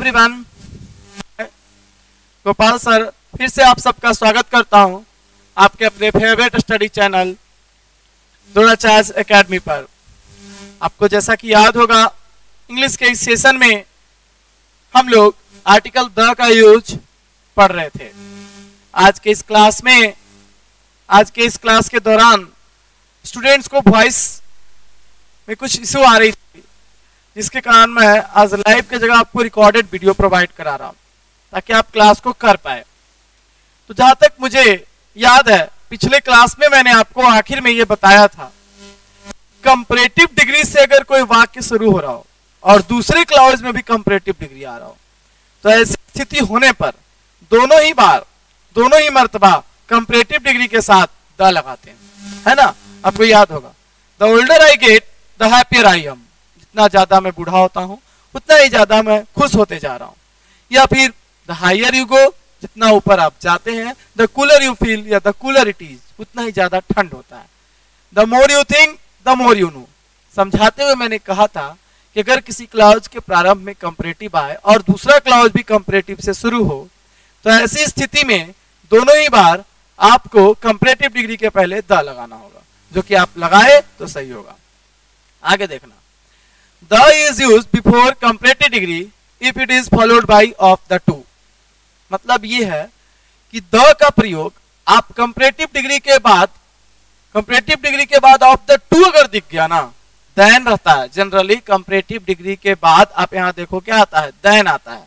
Everyone, Gopal sir फिर से आप सबका स्वागत करता हूं आपके अपने favourite study channel Dronacharya academy पर। आपको जैसा कि याद होगा, इंग्लिश के इस सेशन में हम लोग आर्टिकल द का यूज पढ़ रहे थे। आज के इस क्लास के दौरान स्टूडेंट्स को वॉइस में कुछ इशू आ रही थी, जिसके कारण मैं आज लाइव की जगह आपको रिकॉर्डेड वीडियो प्रोवाइड करा रहा हूं ताकि आप क्लास को कर पाए। तो जहां तक मुझे याद है, पिछले क्लास में मैंने आपको आखिर में ये बताया था, कंपैरेटिव डिग्री से अगर कोई वाक्य शुरू हो रहा हो और दूसरे क्लॉज में भी कंपैरेटिव डिग्री आ रहा हो, तो ऐसी स्थिति होने पर दोनों ही मर्तबा कंपैरेटिव डिग्री के साथ द लगाते हैं, है ना। आपको याद होगा, the older I get the happier I am. जितना ज्यादा मैं बूढ़ा होता हूं उतना ही ज्यादा मैं खुश होते जा रहा हूं। या फिर द हायर यू गो, जितना ऊपर आप जाते हैं, द कूलर यू फील या द कूलर इट इज, उतना ही ज्यादा ठंड होता है। The more you think the more you know. समझाते हुए मैंने कहा था कि अगर किसी क्लॉज के प्रारंभ में कंपैरेटिव आए और दूसरा क्लॉज भी कंपैरेटिव से शुरू हो, तो ऐसी स्थिति में दोनों ही बार आपको कंपैरेटिव डिग्री के पहले द लगाना होगा, जो कि आप लगाए तो सही होगा। आगे देखना, the is used before comparative degree if it is followed by of the to. मतलब ये है कि द का प्रयोग आप कंपैरेटिव डिग्री के बाद ऑफ द टू अगर दिख गया ना, देन रहता है। जनरली कंपैरेटिव डिग्री के बाद आप यहां देखो क्या आता है, देन आता है।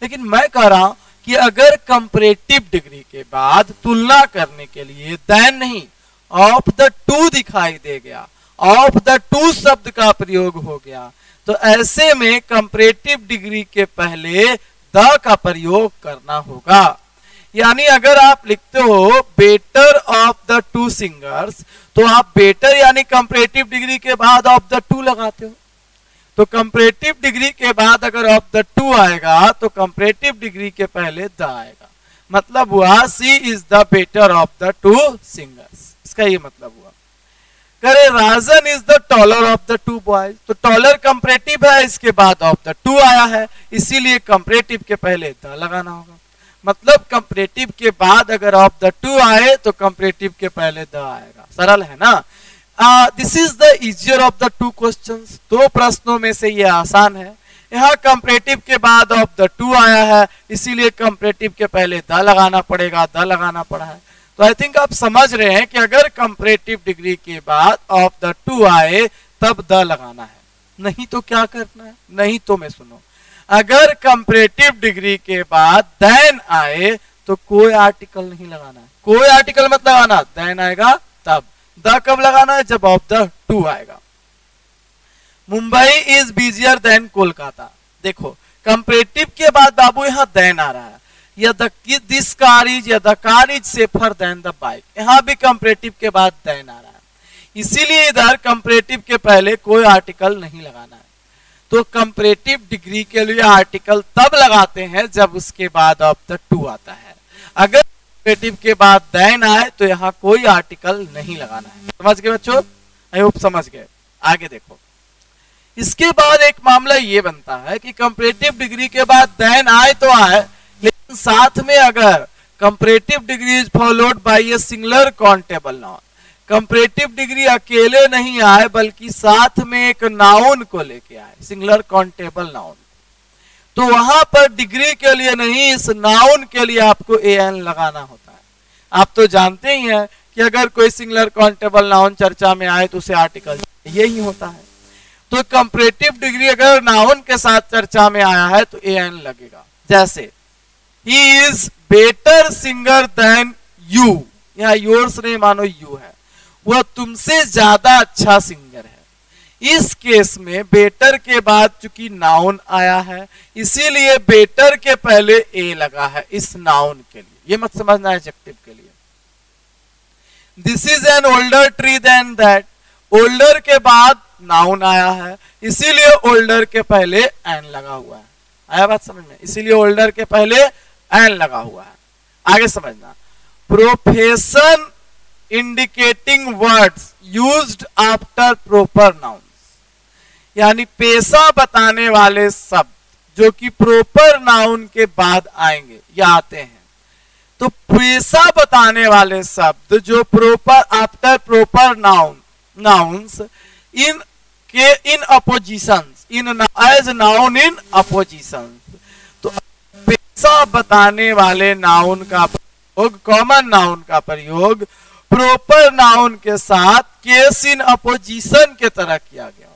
लेकिन मैं कह रहा हूं कि अगर कंपैरेटिव डिग्री के बाद तुलना करने के लिए देन नहीं, ऑफ द टू दिखाई दे गया, ऑफ द टू शब्द का प्रयोग हो गया, तो ऐसे में कंपैरेटिव डिग्री के पहले द का प्रयोग करना होगा। यानी अगर आप लिखते हो better of the two singers, तो आप बेटर यानी कंपैरेटिव डिग्री के बाद ऑफ द टू लगाते हो। तो कंपैरेटिव डिग्री के बाद अगर ऑफ द टू आएगा तो कंपैरेटिव डिग्री के पहले द आएगा। मतलब हुआ C is the better of the two singers, इसका ये मतलब हुआ। करे Rajan is the taller of the two boys, तो टॉलर कंपैरेटिव है, इसके बाद ऑफ द टू आया है, इसीलिए कंपैरेटिव के पहले द लगाना होगा। मतलब कंपैरेटिव के बाद अगर ऑफ द टू आए तो कंपैरेटिव के पहले द आएगा। सरल है ना। This is the easier of the two questions. दो प्रश्नों में से ये आसान है। यहाँ कंपैरेटिव के बाद ऑफ द टू आया है, इसीलिए कंपैरेटिव के पहले द लगाना पड़ेगा, द लगाना पड़ा है। तो आई थिंक आप समझ रहे हैं कि अगर कंपैरेटिव डिग्री के बाद ऑफ द टू आए तब द लगाना है, नहीं तो क्या करना है, नहीं तो मैं सुनो, अगर कंपैरेटिव डिग्री के बाद देन आए तो कोई आर्टिकल नहीं लगाना है। कोई आर्टिकल मत लगाना, देन आएगा तब। द कब लगाना है, जब ऑफ द टू आएगा। Mumbai is busier than Kolkata. देखो कंपैरेटिव के बाद बाबू यहां देन आ रहा है, या दिस कार इज या the car is safer than the bike, यहां भी कंपैरेटिव के बाद देन आ रहा है, इसीलिए इधर कंपैरेटिव के पहले कोई आर्टिकल नहीं लगाना है। तो कंपैरेटिव डिग्री के लिए आर्टिकल तब लगाते हैं जब उसके बाद ऑफ द टू आता है। अगर कंपैरेटिव के बाद देन आए तो यहाँ कोई आर्टिकल नहीं लगाना है। समझ गए बच्चों? आई होप समझ गए। आगे देखो, इसके बाद एक मामला ये बनता है कि कंपैरेटिव डिग्री के बाद देन आए तो आए, लेकिन साथ में अगर comparative degree is followed by a singular countable noun, comparative degree अकेले नहीं आए बल्कि साथ में एक नाउन को लेके आए, सिंगुलर काउंटेबल नाउन, तो वहां पर डिग्री के लिए नहीं, इस नाउन के लिए आपको एन लगाना होता है। आप तो जानते ही हैं कि अगर कोई सिंगुलर काउंटेबल नाउन चर्चा में आए तो उसे आर्टिकल यही होता है। तो कंपैरेटिव डिग्री अगर नाउन के साथ चर्चा में आया है तो एन लगेगा। जैसे ही is better singer than you, यहाँ योर्स नहीं मानो यू है, वह तुमसे ज्यादा अच्छा सिंगर है। इस केस में बेटर के बाद चूंकि नाउन आया है, इसीलिए बेटर के पहले ए लगा है इस नाउन के लिए। ये मत समझना एडजेक्टिव के लिए। This is an older tree than that, older के बाद नाउन आया है, इसीलिए ओल्डर के पहले एन लगा हुआ है। आया बात समझ में? इसीलिए ओल्डर के पहले एन लगा हुआ है। आगे समझना, profession indicating words used after proper nouns, यानी पेशा बताने वाले शब्द जो कि प्रोपर नाउन के बाद आएंगे या आते हैं। तो पेशा बताने वाले शब्द जो proper after proper nouns in appositions in as noun in appositions. तो पेशा बताने वाले नाउन का प्रयोग, कॉमन नाउन का प्रयोग प्रोपर नाउन के साथ केस इन अपोजिशन के तरह किया गया।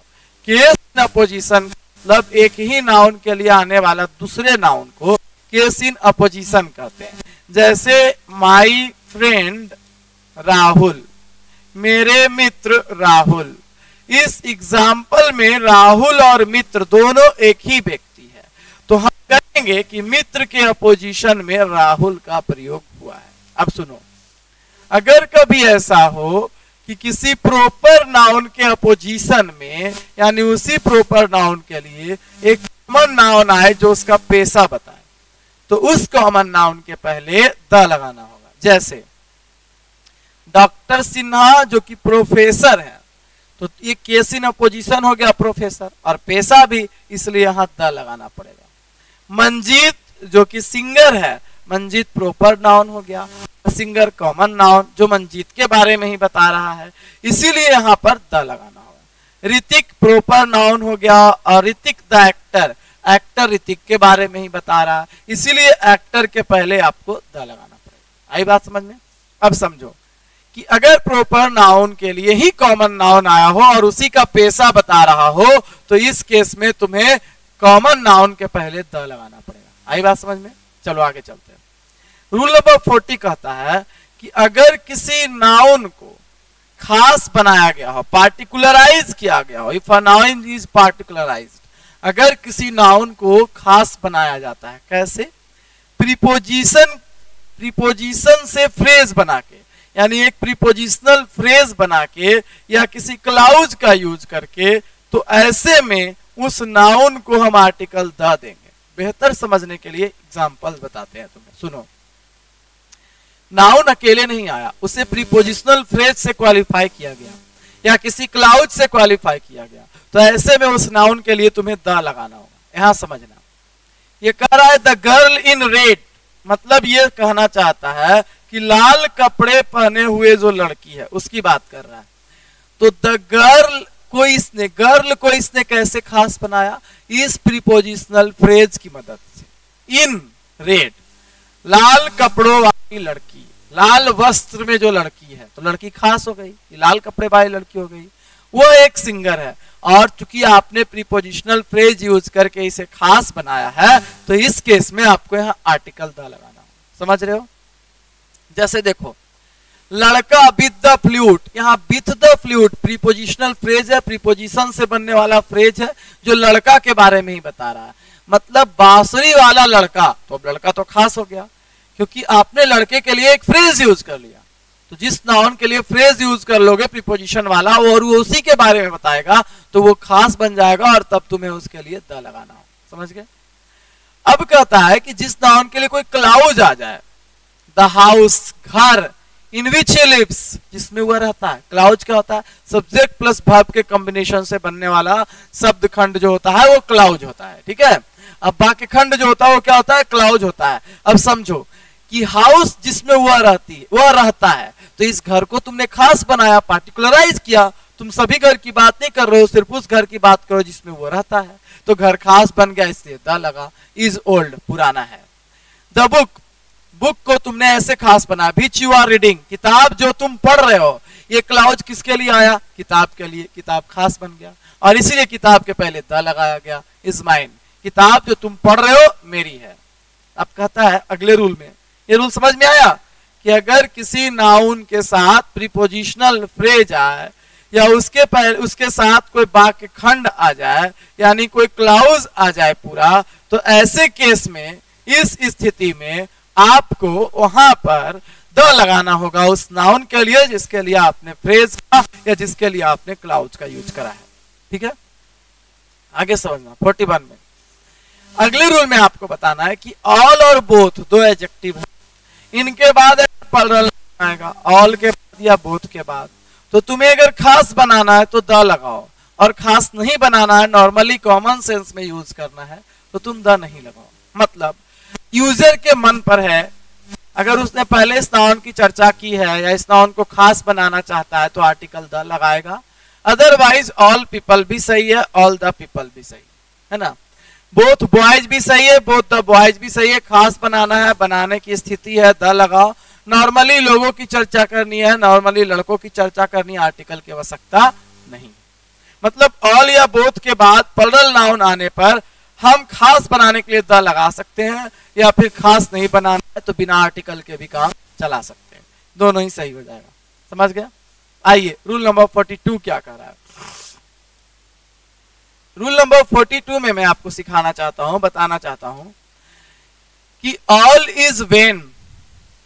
केस इन अपोजिशन मतलब एक ही नाउन के लिए आने वाला दूसरे नाउन को केस इन अपोजिशन कहते हैं। जैसे माई फ्रेंड राहुल, मेरे मित्र राहुल। इस एग्जाम्पल में राहुल और मित्र दोनों एक ही व्यक्ति है, तो हम कहेंगे कि मित्र के अपोजिशन में राहुल का प्रयोग हुआ है। अब सुनो, अगर कभी ऐसा हो कि किसी प्रोपर नाउन के अपोजिशन में यानी उसी प्रोपर नाउन के लिए एक कॉमन नाउन आए जो उसका पेशा बताए, तो उस कॉमन नाउन के पहले द लगाना होगा। जैसे डॉक्टर सिन्हा जो कि प्रोफेसर है, तो ये केस इन अपोजिशन हो गया प्रोफेसर, और पेशा भी, इसलिए यहां द लगाना पड़ेगा। मंजीत जो कि सिंगर है, मंजीत प्रोपर नाउन हो गया, सिंगर कॉमन नाउन जो मंजीत के बारे में ही बता रहा है, इसीलिए यहां पर द लगाना होगा। ऋतिक प्रोपर नाउन हो गया, और Hrithik the actor, actor Hrithik के बारे में ही बता रहा है, इसीलिए एक्टर के पहले आपको द लगाना पड़ेगा। आई बात समझ में? अब समझो कि अगर प्रोपर नाउन के लिए ही कॉमन नाउन आया हो और उसी का पेशा बता रहा हो, तो इस केस में तुम्हें कॉमन नाउन के पहले द लगाना पड़ेगा। आई बात समझ में? चलो आगे चलते हैं। रूल नंबर 40 कहता है कि अगर किसी नाउन को खास बनाया गया हो, पार्टिकुलराइज किया गया हो, इफ अ नाउन इज पार्टिकुलराइज्ड, अगर किसी नाउन को खास बनाया जाता है, कैसे? प्रीपोजिशन से फ्रेज बना के, यानी एक प्रीपोजिशनल फ्रेज बना के या किसी क्लाउज का यूज करके, तो ऐसे में उस नाउन को हम आर्टिकल द देंगे। बेहतर समझने के लिए एग्जांपल बताते हैं तुम्हें, सुनो। नाउन अकेले नहीं आया, उसे प्रीपोजिशनल फ्रेज से क्वालिफाई किया गया या किसी क्लाउज से क्वालिफाई किया गया, तो ऐसे में उस नाउन के लिए तुम्हें द लगाना होगा। यहां समझना, ये कह रहा है द गर्ल इन रेड, मतलब ये कहना चाहता है कि लाल कपड़े पहने हुए जो लड़की है उसकी बात कर रहा है। तो द गर्ल को इसने कैसे खास बनाया? इस प्रीपोजिशनल फ्रेज की मदद से। इन रेड, लाल कपड़ों वाली लड़की, लाल वस्त्र में जो लड़की है, तो लड़की खास हो गई, लाल कपड़े वाली लड़की हो गई। वो एक सिंगर है, और चूंकि आपने प्रीपोजिशनल फ्रेज यूज करके इसे खास बनाया है, तो इस केस में आपको यहाँ आर्टिकल द लगाना है। समझ रहे हो? जैसे देखो, लड़का विद द फ्लूट, यहाँ with the flute prepositional phrase है, प्रीपोजिशन से बनने वाला फ्रेज है जो लड़का के बारे में ही बता रहा है। मतलब बांसुरी वाला लड़का, तो अब लड़का तो खास हो गया क्योंकि आपने लड़के के लिए एक फ्रेज यूज कर लिया। तो जिस नाउन के लिए फ्रेज यूज कर लोगे प्रीपोजिशन वाला, और वो उसी के बारे में बताएगा, तो वो खास बन जाएगा और तब तुम्हें उसके लिए द लगाना हो। समझ गए? अब कहता है कि जिस नाउन के लिए कोई क्लाउज आ जाए, द हाउस, घर, इन विच ही लिव्स, जिसमें वह रहता है। क्लाउज क्या होता है? सब्जेक्ट प्लस वर्ब के कॉम्बिनेशन से बनने वाला शब्द खंड जो होता है वो क्लाउज होता है। ठीक है? अब बाकी खंड जो होता है वो क्या होता है? क्लाउज होता है। अब समझो कि हाउस जिसमें वह रहता है, तो इस घर को तुमने खास बनाया, पार्टिकुलराइज किया। तुम सभी घर की बात नहीं कर रहे हो, सिर्फ उस घर की बात करो जिसमें वो रहता है, तो घर खास बन गया, इसलिए द लगा। इज ओल्ड, पुराना है। द बुक, बुक को तुमने ऐसे खास बनाया, विच यू आर रीडिंग, किताब जो तुम पढ़ रहे हो। ये क्लाउज किसके लिए आया? किताब के लिए, किताब खास बन गया और इसीलिए किताब के पहले द लगाया गया। इज माइन, किताब जो तुम पढ़ रहे हो मेरी है। अब कहता है अगले रूल में, ये रूल समझ में आया कि अगर किसी नाउन के साथ प्रीपोजिशनल फ्रेज आए या उसके साथ कोई वाक्य खंड आ जाए, यानी कोई क्लाउज आ जाए पूरा, तो ऐसे केस में, इस स्थिति में आपको वहां पर द लगाना होगा उस नाउन के लिए जिसके लिए आपने फ्रेज का या जिसके लिए आपने क्लाउज का यूज करा है। ठीक है? आगे समझना। 41 में अगले रूल में आपको बताना है कि ऑल और बोथ दो एडजेक्टिव है, इनके बाद प्लरल आएगा, ऑल के बाद या बोथ के बाद। तो तुम्हें अगर खास बनाना है तो द लगाओ, और खास नहीं बनाना है, नॉर्मली कॉमन सेंस में यूज करना है, तो तुम द नहीं लगाओ। मतलब यूजर के मन पर है, अगर उसने पहले इस नाउन की चर्चा की है या इस नाउन को खास बनाना चाहता है तो आर्टिकल द लगाएगा। अदरवाइज ऑल पीपल भी सही है, ऑल द पीपल भी सही है ना, बोथ बॉयज भी सही है, बोथ द बॉयज भी सही है। खास बनाना है, बनाने की स्थिति है, द लगाओ। नॉर्मली लोगों की चर्चा करनी है, नॉर्मली लड़कों की चर्चा करनी है, आर्टिकल की आवश्यकता नहीं। मतलब ऑल या बोथ के बाद प्लरल नाउन आने पर हम खास बनाने के लिए द लगा सकते हैं, या फिर खास नहीं बनाना है तो बिना आर्टिकल के भी काम चला सकते हैं, दोनों ही सही हो जाएगा। समझ गया? आइए रूल नंबर 42 क्या कह रहा है। रूल नंबर 42 में मैं आपको सिखाना चाहता हूं, बताना चाहता हूं कि all is when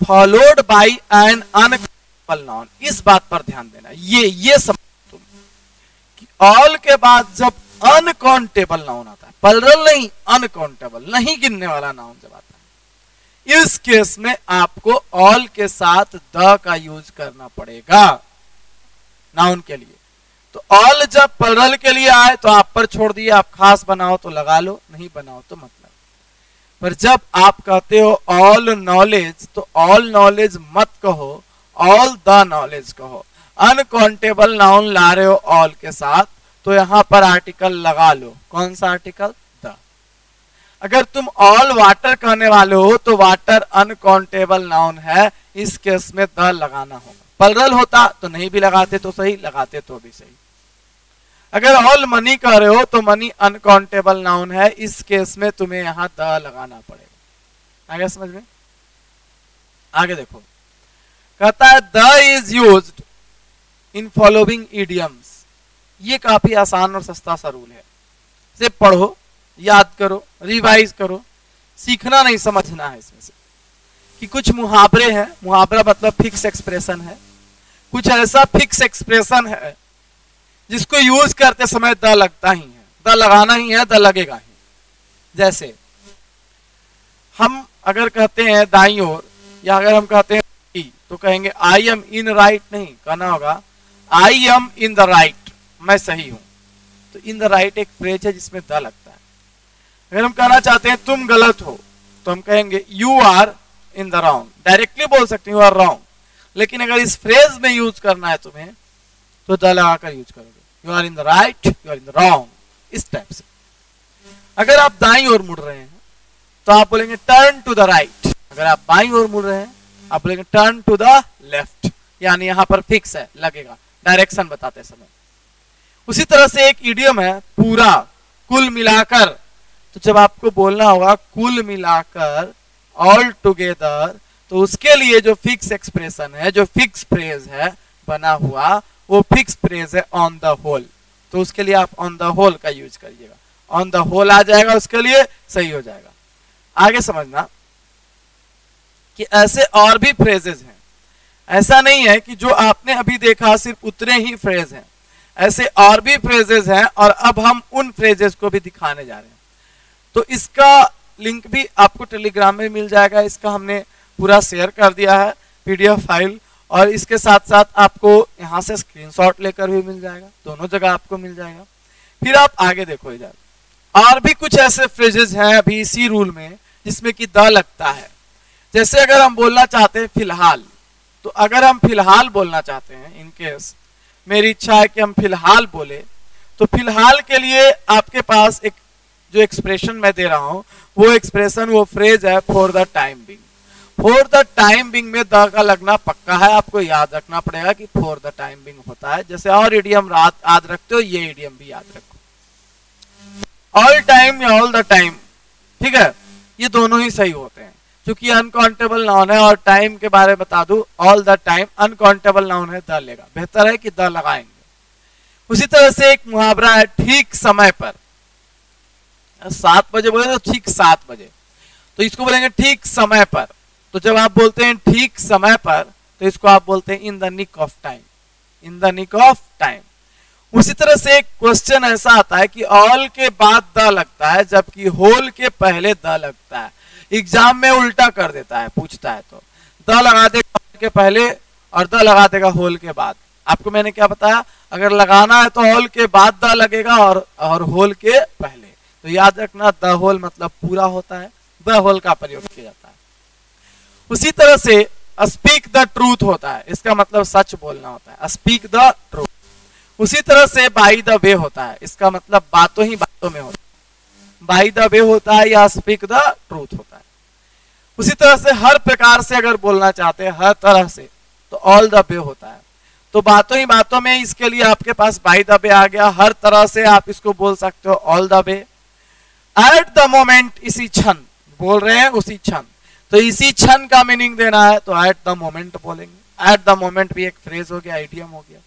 followed by N uncountable noun. इस बात पर ध्यान देना, ये समझ तुम कि ऑल के बाद जब अनकाउंटेबल नाउन आता है, प्लरल नहीं, अनकाउंटेबल नहीं गिनने वाला नाउन जब आता है, इस केस में आपको ऑल के साथ द का यूज करना पड़ेगा नाउन के लिए। तो ऑल जब प्लरल के लिए आए तो आप पर छोड़ दिए, आप खास बनाओ तो लगा लो, नहीं बनाओ तो मतलब। पर जब आप कहते हो ऑल नॉलेज, तो ऑल नॉलेज मत कहो, ऑल द नॉलेज कहो। अनकाउंटेबल नाउन ला रहे हो ऑल के साथ तो यहां पर आर्टिकल लगा लो। कौन सा आर्टिकल? द। अगर तुम ऑल वाटर कहने वाले हो तो वाटर अनकाउंटेबल नाउन है, इस केस में द लगाना होगा। प्लरल होता तो नहीं भी लगाते तो सही, लगाते तो भी सही। अगर ऑल मनी कह रहे हो तो मनी अनकाउंटेबल नाउन है, इस केस में तुम्हें यहां द लगाना पड़ेगा। आगे समझ में? आगे देखो, कहता है the is used in following idioms. ये काफी आसान और सस्ता सा रूल है, सिर्फ पढ़ो, याद करो, रिवाइज करो, सीखना नहीं समझना है। इसमें से कि कुछ मुहावरे हैं, मुहावरा मतलब फिक्स एक्सप्रेशन है, कुछ ऐसा फिक्स एक्सप्रेशन है जिसको यूज करते समय द लगता ही है, द लगाना ही है, द लगेगा ही। जैसे हम अगर कहते हैं दाईं ओर, या अगर हम कहते हैं तो कहेंगे आई एम इन राइट, नहीं कहना होगा I am in the right, मैं सही हूं। तो इन द राइट एक फ्रेज है जिसमें द लगता है। अगर हम कहना चाहते हैं तुम गलत हो तो हम कहेंगे you are in the wrong. Directly बोल सकते हैं यू आर रॉन्ग, लेकिन अगर इस फ्रेज में यूज करना है तुम्हें तो द लगाकर यूज करोगे, you are in the right, you are in the wrong, इस टाइप से। अगर आप दाईं ओर मुड़ रहे हैं तो आप बोलेंगे टर्न टू द राइट। अगर आप बाईं ओर मुड़ रहे हैं आप बोलेंगे टर्न टू द लेफ्ट, यानी यहां पर फिक्स है, लगेगा डायरेक्शन बताते समय। उसी तरह से एक इडियम है पूरा, कुल मिलाकर। तो जब आपको बोलना होगा कुल मिलाकर, ऑल टुगेदर, तो उसके लिए जो फिक्स एक्सप्रेशन है, जो फिक्स फ्रेज है बना हुआ, वो फिक्स फ्रेज है ऑन द होल। तो उसके लिए आप ऑन द होल का यूज करिएगा, ऑन द होल आ जाएगा, उसके लिए सही हो जाएगा। आगे समझना कि ऐसे और भी फ्रेजेस हैं, ऐसा नहीं है कि जो आपने अभी देखा सिर्फ उतने ही फ्रेज हैं, ऐसे और भी फ्रेजेस हैं, और अब हम उन फ्रेजेस को भी दिखाने जा रहे हैं। तो इसका लिंक भी आपको टेलीग्राम में मिल जाएगा, इसका हमने पूरा शेयर कर दिया है पीडीएफ फाइल, और इसके साथ साथ आपको यहां से स्क्रीनशॉट लेकर भी मिल जाएगा, दोनों जगह आपको मिल जाएगा। फिर आप आगे देखो, इधर और भी कुछ ऐसे फ्रेजेस हैं अभी इसी रूल में जिसमें कि द लगता है। जैसे अगर हम बोलना चाहते हैं फिलहाल, तो अगर हम फिलहाल बोलना चाहते हैं, इन केस मेरी इच्छा है कि हम फिलहाल बोले, तो फिलहाल के लिए आपके पास एक जो एक्सप्रेशन मैं दे रहा हूं, वो एक्सप्रेशन, वो फ्रेज है for the time being. For the time being में द का लगना पक्का है, आपको याद रखना पड़ेगा कि फॉर द टाइम बिंग होता है। जैसे और इडियम याद रखते हो, ये इडियम भी याद रखो, ऑल टाइम या ऑल द टाइम, ठीक है, ये दोनों ही सही होते हैं। क्योंकि अनकाउंटेबल नाउन है, और टाइम के बारे में बता दूं, all the time uncountable noun है, द लेगा, बेहतर है कि द लगाएंगे। उसी तरह से एक मुहावरा है ठीक समय पर, 7 बजे बोले तो ठीक 7 बजे, तो इसको बोलेंगे ठीक समय पर। तो जब आप बोलते हैं ठीक समय पर, तो इसको आप बोलते हैं in the nick of time, in the nick of time. उसी तरह से एक क्वेश्चन ऐसा आता है कि ऑल के बाद द लगता है, जबकि होल के पहले द लगता है। एग्जाम में उल्टा कर देता है, पूछता है तो द लगा देगा होल के पहले और द लगा देगा होल के बाद। आपको मैंने क्या बताया, अगर लगाना है तो होल के बाद द लगेगा और होल के पहले। तो याद रखना द होल मतलब पूरा होता है, द होल का प्रयोग किया जाता है। उसी तरह से स्पीक द ट्रूथ होता है, इसका मतलब सच बोलना होता है, स्पीक द ट्रूथ। उसी तरह से बाई द वे होता है, इसका मतलब बातों ही बातों में होता है, बाई द वे होता है या स्पीक द ट्रूथ होता है। उसी तरह से हर प्रकार से अगर बोलना चाहते हैं, हर तरह से, तो ऑल द वे होता है। तो बातों ही बातों में इसके लिए आपके पास बाई द वे आ गया, हर तरह से आप इसको बोल सकते हो all the way. At the moment, इसी क्षण, बोल रहे हैं उसी क्षण, तो इसी क्षण का मीनिंग देना है तो एट द मोमेंट बोलेंगे। एट द मोमेंट भी एक फ्रेज हो गया, आइडियम हो गया।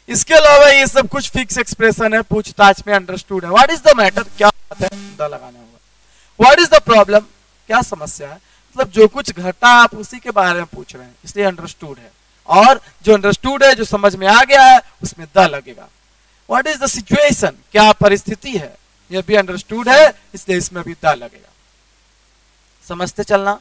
इसके अलावा ये सब कुछ फिक्स एक्सप्रेशन है, पूछताछ में अंडरस्टूड है। व्हाट इज द मैटर, क्या बात है, द लगाना होगा। व्हाट इज द प्रॉब्लम, क्या समस्या है, मतलब जो कुछ घटा आप उसी के बारे में पूछ रहे हैं, इसलिए अंडरस्टूड है। और जो अंडरस्टूड है, जो समझ में आ गया है, उसमें द लगेगा। व्हाट इज द सिचुएशन, क्या परिस्थिति है, यह भी अंडरस्टूड है, इसलिए इसमें भी द लगेगा। समझते चलना।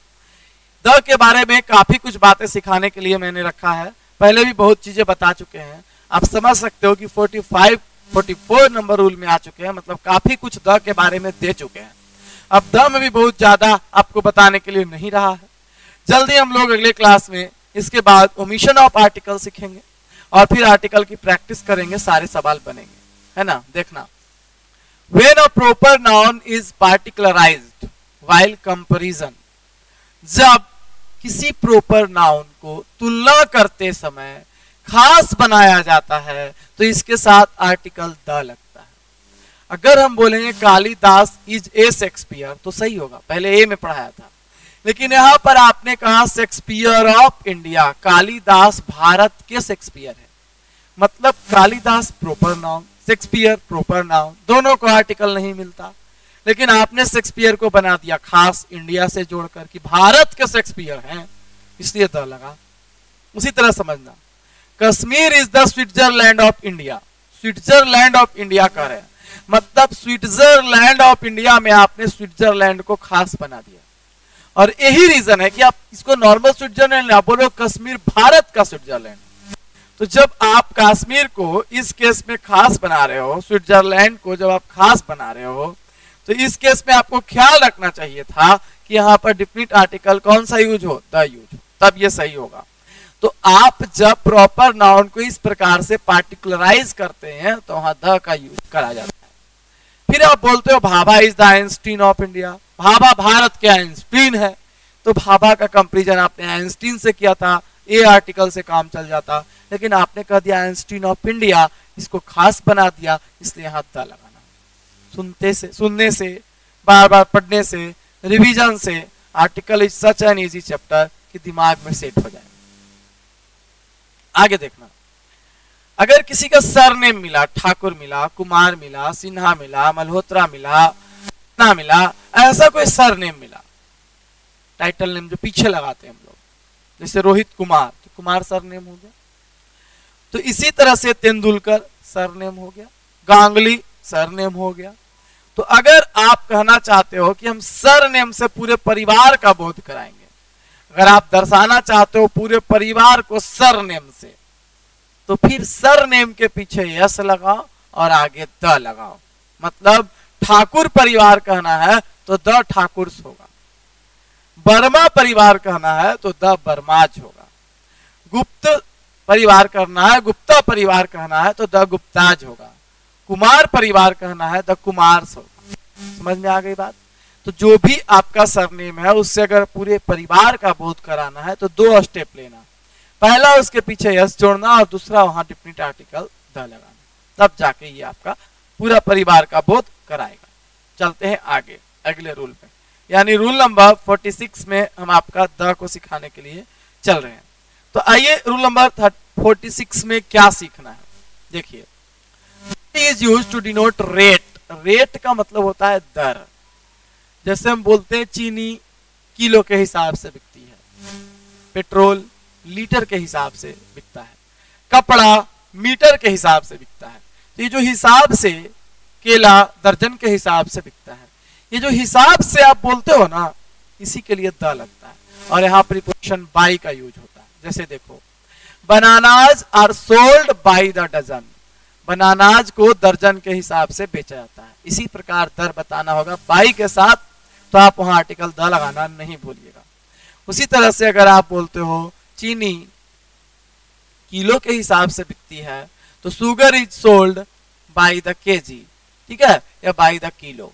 द के बारे में काफी कुछ बातें सिखाने के लिए मैंने रखा है, पहले भी बहुत चीजें बता चुके हैं। आप समझ सकते हो कि 44 नंबर रूल में आ चुके हैं, मतलब काफी कुछ द के बारे में दे चुके हैं। अब द में भी बहुत ज्यादा आपको बताने के लिए नहीं रहा है। जल्दी हम लोग अगले क्लास में इसके बाद ओमिशन ऑफ आर्टिकल सीखेंगे और फिर आर्टिकल की प्रैक्टिस करेंगे, सारे सवाल बनेंगे, है ना। देखना, when a proper noun is particularized while comparison, जब किसी प्रॉपर नाउन को तुलना करते समय खास बनाया जाता है तो इसके साथ आर्टिकल द लगता है। अगर हम बोलेंगे कालिदास इज ए शेक्सपियर तो सही होगा, पहले ए में पढ़ाया था, लेकिन यहां पर आपने कहा Shakespeare of India, Kalidas Bharat के शेक्सपियर है, मतलब Kalidas proper noun, Shakespeare proper noun, दोनों को आर्टिकल नहीं मिलता, लेकिन आपने शेक्सपियर को बना दिया खास इंडिया से जोड़कर कि भारत के शेक्सपियर हैं, इसलिए द लगा। उसी तरह समझना, Kashmir is the Switzerland of India, Switzerland of India कर रहे हैं, मतलब स्विट्जरलैंड ऑफ इंडिया में आपने स्विट्जरलैंड को खास बना दिया। और यही रीजन है कि आप इसको नॉर्मल स्विट्जरलैंड ना बोलो, कश्मीर भारत का स्विट्जरलैंड। तो जब आप कश्मीर को इस केस में खास बना रहे हो, स्विट्जरलैंड को जब आप खास बना रहे हो, तो इस केस में आपको ख्याल रखना चाहिए था कि यहाँ पर डिफिनिट आर्टिकल कौन सा यूज हो, द यूज हो, तब ये सही होगा। तो आप जब प्रॉपर नाउन को इस प्रकार से पार्टिकुलराइज करते हैं तो वहां द का यूज करा जाता है। फिर आप बोलते हो Bhabha is the Einstein of India, Bhabha Bharat के आइंस्टीन है, तो भाभा का कंपैरिजन आपने आइंस्टीन से किया था, ए आर्टिकल से काम चल जाता, लेकिन आपने कह दिया आइंस्टीन ऑफ इंडिया, इसको खास बना दिया, इसलिए यहां द लगाना। सुनने से, बार बार पढ़ने से, रिवीजन से article is such an easy chapter कि दिमाग में सेट हो जाए। आगे देखना, अगर किसी का सरनेम मिला, ठाकुर मिला, कुमार मिला, सिन्हा मिला, मल्होत्रा मिला, ना मिला, ऐसा कोई सरनेम मिला, टाइटल नेम जो पीछे लगाते हैं हम लोग, जैसे रोहित कुमार, तो कुमार सरनेम हो गया। तो इसी तरह से तेंदुलकर सरनेम हो गया, गांगुली सरनेम हो गया। तो अगर आप कहना चाहते हो कि हम सरनेम से पूरे परिवार का बोध कराएंगे, अगर आप दर्शाना चाहते हो पूरे परिवार को सरनेम से, तो फिर सरनेम के पीछे यस लगाओ और आगे द लगाओ। मतलब ठाकुर परिवार कहना है तो द ठाकुर्स होगा, वर्मा परिवार कहना है तो द वर्माज होगा, गुप्त परिवार कहना है, गुप्ता परिवार कहना है तो द गुप्ताज होगा, कुमार परिवार कहना है द कुमार्स होगा। समझ में आ गई बात। तो जो भी आपका सरनेम है उससे अगर पूरे परिवार का बोध कराना है तो दो स्टेप लेना, पहला उसके पीछे यस जोड़ना और दूसरा वहां डिफिनिट आर्टिकल द लगाना, तब जाके ये आपका पूरा परिवार का बोध कराएगा। चलते हैं आगे अगले रूल पे, यानी रूल नंबर 46 में हम आपका द को सिखाने के लिए चल रहे हैं। तो आइए रूल नंबर 46 में क्या सीखना है, देखिए, is used to denote rate. Rate का मतलब होता है दर। जैसे हम बोलते हैं चीनी किलो के हिसाब से बिकती है, पेट्रोल लीटर के हिसाब से बिकता है, कपड़ा मीटर के हिसाब से बिकता है। तो ये जो हिसाब से, केला दर्जन के हिसाब से बिकता है, ये जो हिसाब से आप बोलते हो ना, इसी के लिए द लगता है। और यहाँ प्रीपोजिशन बाई का यूज होता है। जैसे देखो, bananas are sold by the dozen, bananas को दर्जन के हिसाब से बेचा जाता है, इसी प्रकार दर बताना होगा बाई के साथ, तो आप वहां आर्टिकल द लगाना नहीं भूलिएगा। उसी तरह से अगर आप बोलते हो चीनी किलो के हिसाब से बिकती है, तो sugar is sold by the KG, ठीक है, या बाई द किलो।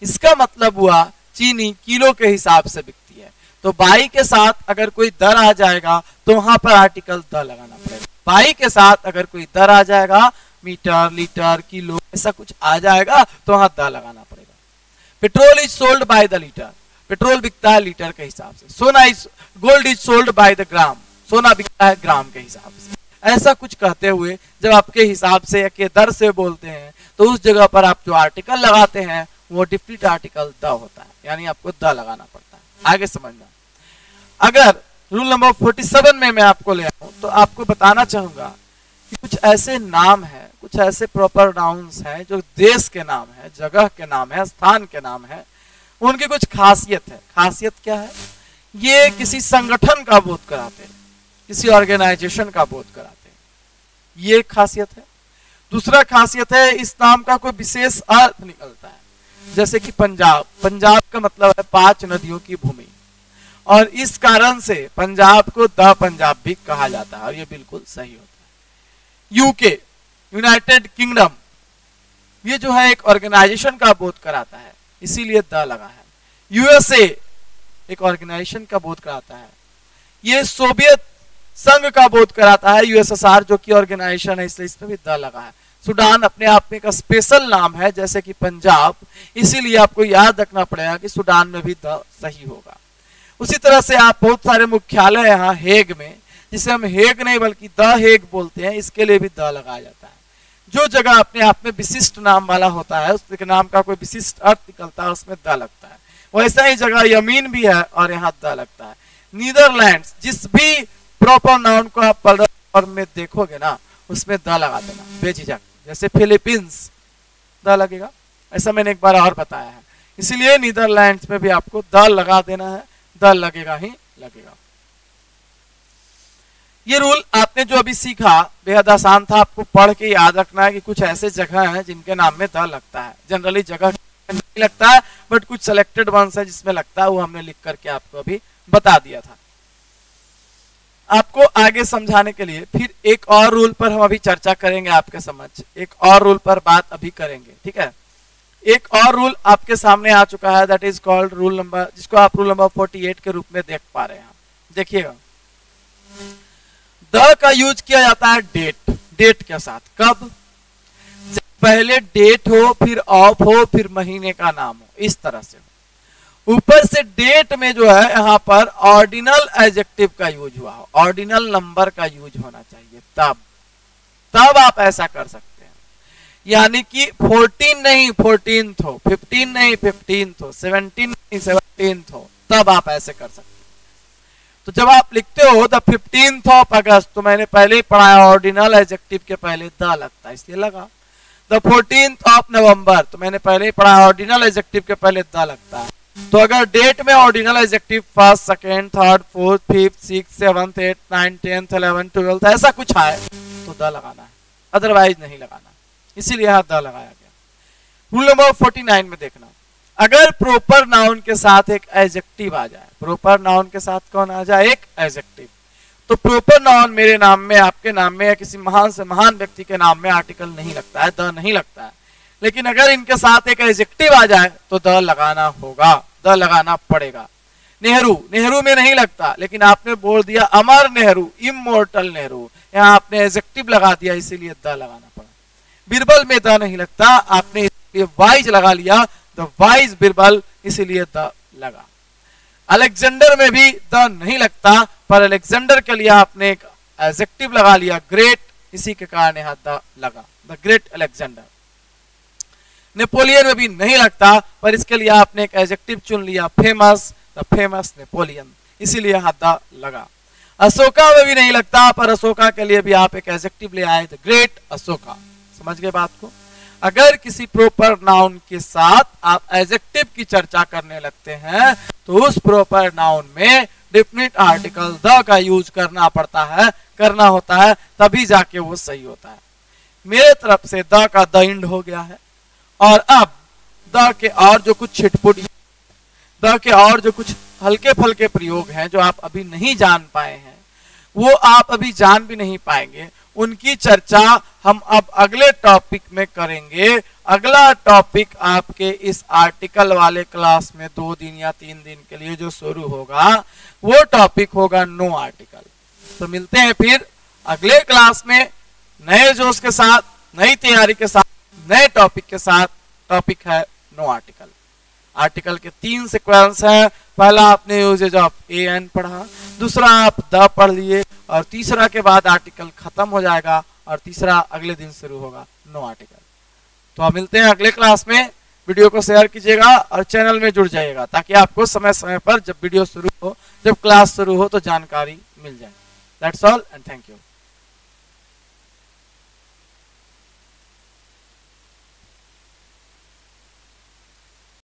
इसका मतलब हुआ चीनी किलो के हिसाब से बिकती है, तो बाई के साथ अगर कोई दर आ जाएगा तो वहां पर आर्टिकल द लगाना पड़ेगा। बाई के साथ अगर कोई दर आ जाएगा, मीटर, लीटर, किलो, ऐसा कुछ आ जाएगा, तो वहां द लगाना पड़ेगा। Petrol is sold by the litre, petrol बिकता है लीटर के हिसाब से। सोना is gold is sold by the gram, सोना बिकता है ग्राम के हिसाब से। ऐसा कुछ कहते हुए जब आपके हिसाब से या के दर से बोलते हैं, तो उस जगह पर आप जो आर्टिकल लगाते हैं वो डिफिनिट आर्टिकल द होता है, यानी आपको द लगाना पड़ता है। आगे समझना। अगर रूल नंबर 47 में मैं आपको ले आऊं, तो आपको बताना चाहूंगा कि कुछ ऐसे नाम है, कुछ ऐसे प्रॉपर नाउन्स हैं जो देश के नाम है, जगह के नाम है, स्थान के नाम है, उनकी कुछ खासियत है। खासियत क्या है? ये किसी संगठन का बोध कराते हैं, किसी ऑर्गेनाइजेशन का बोध कराते हैं, ये खासियत है। दूसरा खासियत है, इस नाम का कोई विशेष अर्थ निकलता है। जैसे कि पंजाब, पंजाब का मतलब है 5 नदियों की भूमि, और इस कारण से पंजाब को द पंजाब भी कहा जाता है, और ये बिल्कुल सही होता है। यूके, यूनाइटेड किंगडम, ये जो है एक ऑर्गेनाइजेशन का बोध कराता है, इसीलिए द लगा है। यूएसए एक ऑर्गेनाइजेशन का बोध कराता है। ये सोवियत संघ का बोध कराता है, यूएसएसआर जो कि ऑर्गेनाइजेशन है, इसलिए इसमें भी द लगा है। सूडान अपने आप में एक स्पेशल नाम है, जैसे कि पंजाब, इसीलिए आपको याद रखना पड़ेगा कि सूडान में भी द सही होगा। उसी तरह से आप बहुत सारे मुख्यालय यहाँ हेग में, जिसे हम हेग नहीं बल्कि द हेग बोलते हैं, इसके लिए भी द लगाया जाता है। जो जगह अपने आप में विशिष्ट नाम वाला होता है, उसके नाम का कोई विशिष्ट अर्थ निकलता है, उसमें द लगता है। वैसा ही जगह यमीन भी है और यहाँ द लगता है। नीदरलैंड्स, जिस भी प्रॉपर नाउन को आप प्लुरल फॉर्म में देखोगे ना, उसमें द लगा देना बेझिझक। जैसे फिलीपींस, द लगेगा, ऐसा मैंने एक बार और बताया है। इसीलिए नीदरलैंड्स में भी आपको द लगा देना है, द लगेगा ही लगेगा। ये रूल आपने जो अभी सीखा बेहद आसान था, आपको पढ़ के याद रखना है कि कुछ ऐसे जगह हैं जिनके नाम में द लगता है। जनरली जगह नहीं लगता है, बट कुछ सिलेक्टेड वंस है जिसमें लगता है, वो हमने लिख करके आपको अभी बता दिया था। आपको आगे समझाने के लिए फिर एक और रूल पर हम अभी चर्चा करेंगे, आपके समझ एक और रूल पर बात अभी करेंगे, ठीक है। एक और रूल आपके सामने आ चुका है, that is called rule number, जिसको आप रूल नंबर 48 के रूप में देख पा रहे हैं। देखिएगा, द का यूज किया जाता है डेट, डेट के साथ। कब? जब पहले डेट हो, फिर ऑफ हो, फिर महीने का नाम हो, इस तरह से। ऊपर से डेट में जो है यहाँ पर ऑर्डिनल एडजेक्टिव का यूज हुआ हो, ऑर्डिनल नंबर का यूज होना चाहिए, तब आप ऐसा कर सकते हैं। यानी कि 14 नहीं 14th हो, 15 नहीं 15th हो, 17 नहीं 17th हो, तब आप ऐसे कर सकते हैं। तो जब आप लिखते हो द 15th ऑफ अगस्त, तो मैंने पहले ही पढ़ाया ऑर्डिनल एडजेक्टिव के पहले द लगता है, इसलिए लगा। द 14th ऑफ नवंबर, तो मैंने पहले ही पढ़ा ऑर्डिनल एडजेक्टिव के पहले द लगता है। तो अगर डेट में ordinal adjective first, second, third, fourth, fifth, six, 7th, 8th, 9th, 10th, 11th, 12th ऐसा कुछ आए तो द लगाना है, अदरवाइज नहीं लगाना, इसीलिए यहाँ द लगाया गया। रूल नंबर 49 में देखना, अगर प्रॉपर नाउन के साथ एक एडजेक्टिव आ जाए, प्रॉपर नाउन के साथ कौन आ जाए? एक एडजेक्टिव, तो प्रॉपर नाउन मेरे नाम में, आपके नाम में या किसी महान से महान व्यक्ति के नाम में आर्टिकल नहीं लगता है, द नहीं लगता है। लेकिन अगर इनके साथ एक एडजेक्टिव आ जाए तो द लगाना होगा, द लगाना पड़ेगा। नेहरू, नेहरू में नहीं लगता, लेकिन आपने बोल दिया अमर नेहरू, इमोर्टल नेहरू, यहाँ आपने एडजेक्टिव लगा दिया, इसीलिए द लगाना पड़ा। बीरबल में द नहीं लगता, आपने इसलिए वाइज लगा लिया, द वाइज बीरबल, इसीलिए द लगा। अलेक्जेंडर में भी द नहीं लगता, पर अलेक्जेंडर के लिए आपने एक एडजेक्टिव लगा लिया, ग्रेट, इसी के कारण यहाँ द लगा, द ग्रेट अलेक्जेंडर। नेपोलियन में भी नहीं लगता, पर इसके लिए आपने एक एडजेक्टिव चुन लिया, फेमस, द फेमस नेपोलियन, इसीलिए यहाँ द लगा। अशोका में भी नहीं लगता, पर अशोका के लिए भी आप एक एडजेक्टिव ले आए, द ग्रेट अशोका। समझ गए बात को? अगर किसी प्रॉपर नाउन के साथ आप एडजेक्टिव की चर्चा करने लगते हैं, तो उस प्रॉपर नाउन में डेफिनिट आर्टिकल द का यूज करना पड़ता है, करना होता है, तभी जाके वो सही होता है। मेरे तरफ से द का द इंड हो गया है, और अब द के और जो कुछ छिटपुट, द के और जो कुछ हल्के फुल्के प्रयोग हैं जो आप अभी नहीं जान पाए हैं, वो आप अभी जान भी नहीं पाएंगे, उनकी चर्चा हम अब अगले टॉपिक में करेंगे। अगला टॉपिक आपके इस आर्टिकल वाले क्लास में 2 दिन या 3 दिन के लिए जो शुरू होगा वो टॉपिक होगा नो आर्टिकल। तो मिलते हैं फिर अगले क्लास में नए जोश के साथ, नई तैयारी के साथ, नए टॉपिक के साथ। टॉपिक है नो आर्टिकल। आर्टिकल के 3 सीक्वेंस हैं। पहला आपने यूजेज ऑफ ए एन पढ़ा, दूसरा आप द पढ़ लिए, और तीसरा के बाद आर्टिकल खत्म हो जाएगा और तीसरा अगले दिन शुरू होगा नो आर्टिकल। तो आप मिलते हैं अगले क्लास में। वीडियो को शेयर कीजिएगा और चैनल में जुड़ जाइएगा ताकि आपको समय समय पर जब वीडियो शुरू हो, जब क्लास शुरू हो तो जानकारी मिल जाए। That's all and thank you.